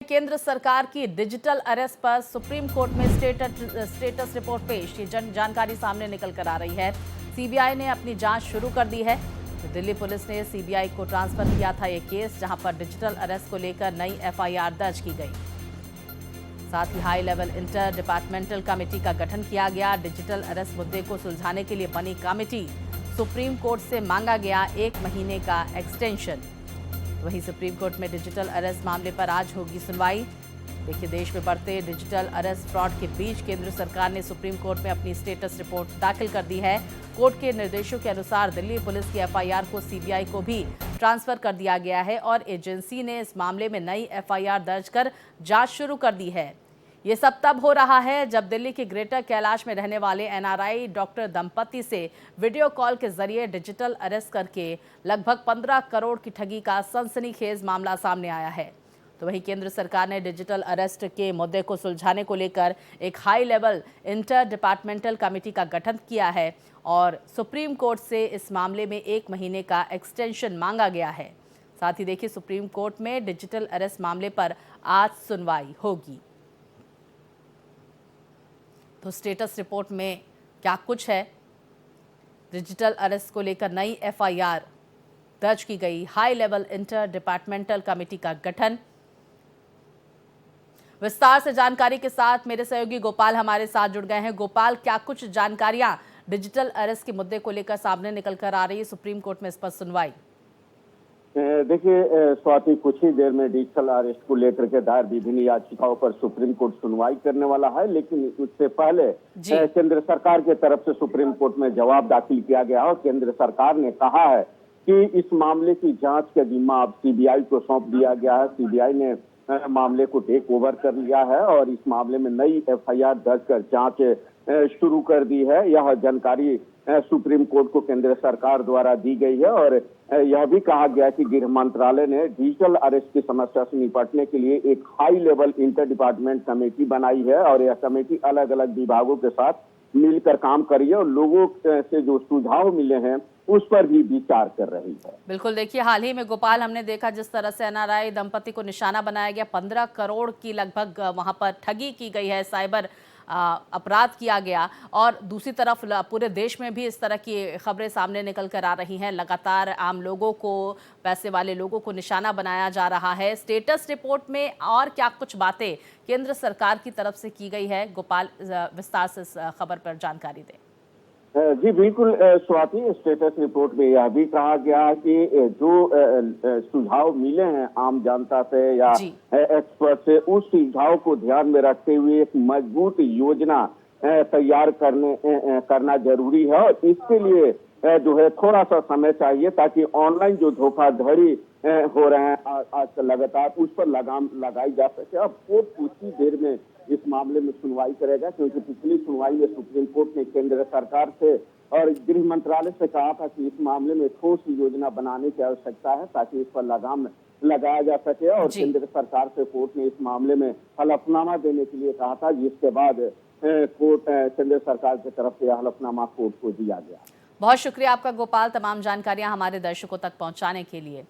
केंद्र सरकार की डिजिटल अरेस्ट पर सुप्रीम कोर्ट में स्टेटस रिपोर्ट पेश। ये जानकारी सामने निकल कर आ रही है। सीबीआई ने अपनी जांच शुरू कर दी है। तो दिल्ली पुलिस ने सीबीआई को ट्रांसफर किया था ये केस, जहां पर डिजिटल अरेस्ट को लेकर नई एफआईआर दर्ज की गई। साथ ही high level inter departmental committee का गठन किया गया। डिजिटल अरेस्ट मुद्दे को सुलझाने के लिए बनी कमेटी सुप्रीम कोर्ट से मांगा गया 1 महीने का एक्सटेंशन। वहीं सुप्रीम कोर्ट में डिजिटल अरेस्ट मामले पर आज होगी सुनवाई। देखिए, देश में बढ़ते डिजिटल अरेस्ट फ्रॉड के बीच केंद्र सरकार ने सुप्रीम कोर्ट में अपनी स्टेटस रिपोर्ट दाखिल कर दी है। कोर्ट के निर्देशों के अनुसार दिल्ली पुलिस की एफआईआर को सीबीआई को भी ट्रांसफर कर दिया गया है और एजेंसी ने इस मामले में नई एफआईआर दर्ज कर जांच शुरू कर दी है। ये सब तब हो रहा है जब दिल्ली के ग्रेटर कैलाश में रहने वाले एनआरआई डॉक्टर दंपति से वीडियो कॉल के जरिए डिजिटल अरेस्ट करके लगभग 15 करोड़ की ठगी का सनसनीखेज मामला सामने आया है। तो वहीं केंद्र सरकार ने डिजिटल अरेस्ट के मुद्दे को सुलझाने को लेकर एक high level inter departmental committee का गठन किया है और सुप्रीम कोर्ट से इस मामले में 1 महीने का एक्सटेंशन मांगा गया है। साथ ही देखिए, सुप्रीम कोर्ट में डिजिटल अरेस्ट मामले पर आज सुनवाई होगी। तो स्टेटस रिपोर्ट में क्या कुछ है? डिजिटल अरेस्ट को लेकर नई एफआईआर दर्ज की गई। High level inter departmental committee का गठन। विस्तार से जानकारी के साथ मेरे सहयोगी गोपाल हमारे साथ जुड़ गए हैं। गोपाल, क्या कुछ जानकारियां डिजिटल अरेस्ट के मुद्दे को लेकर सामने निकल कर आ रही है? सुप्रीम कोर्ट में इस पर सुनवाई। देखिए स्वाति, कुछ ही देर में डिजिटल अरेस्ट को लेकर के दायर विभिन्न याचिकाओं पर सुप्रीम कोर्ट सुनवाई करने वाला है, लेकिन उससे पहले केंद्र सरकार के तरफ से सुप्रीम कोर्ट में जवाब दाखिल किया गया और केंद्र सरकार ने कहा है कि इस मामले की जांच का जिम्मा अब सीबीआई को सौंप दिया गया है। सीबीआई ने मामले को टेक ओवर कर लिया है और इस मामले में नई एफआईआर दर्ज कर जांच शुरू कर दी है। यह जानकारी सुप्रीम कोर्ट को केंद्र सरकार द्वारा दी गई है और यह भी कहा गया कि गृह मंत्रालय ने डिजिटल अरेस्ट की समस्या से निपटने के लिए एक high level inter department committee बनाई है और यह कमेटी अलग अलग विभागों के साथ मिलकर काम करी है और लोगों से जो सुझाव मिले हैं उस पर भी विचार कर रही है। बिल्कुल, देखिए, हाल ही में गोपाल हमने देखा जिस तरह से एनआरआई दंपति को निशाना बनाया गया, 15 करोड़ की लगभग वहां पर ठगी की गई है, साइबर अपराध किया गया। और दूसरी तरफ पूरे देश में भी इस तरह की खबरें सामने निकल कर आ रही हैं। लगातार आम लोगों को, पैसे वाले लोगों को निशाना बनाया जा रहा है। स्टेटस रिपोर्ट में और क्या कुछ बातें केंद्र सरकार की तरफ से की गई है? गोपाल, विस्तार से इस खबर पर जानकारी दें। जी बिल्कुल स्वाति, स्टेटस रिपोर्ट में यह भी कहा गया कि जो सुझाव मिले हैं आम जनता से या एक्सपर्ट से, उस सुझाव को ध्यान में रखते हुए एक मजबूत योजना तैयार करना जरूरी है और इसके लिए जो है थोड़ा सा समय चाहिए ताकि ऑनलाइन जो धोखाधड़ी हो रहे हैं आजकल लगातार, उस पर लगाम लगाई जा सके। अब कोर्ट कुछ ही देर में इस मामले में सुनवाई करेगा, क्योंकि पिछली सुनवाई में सुप्रीम कोर्ट ने केंद्र सरकार से और गृह मंत्रालय से कहा था कि इस मामले में ठोस योजना बनाने की आवश्यकता है ताकि इस पर लगाम लगाया जा सके और केंद्र सरकार से कोर्ट ने इस मामले में हलफनामा देने के लिए कहा था, जिसके बाद कोर्ट केंद्र सरकार की तरफ से हलफनामा कोर्ट को दिया गया। बहुत शुक्रिया आपका गोपाल, तमाम जानकारियां हमारे दर्शकों तक पहुंचाने के लिए।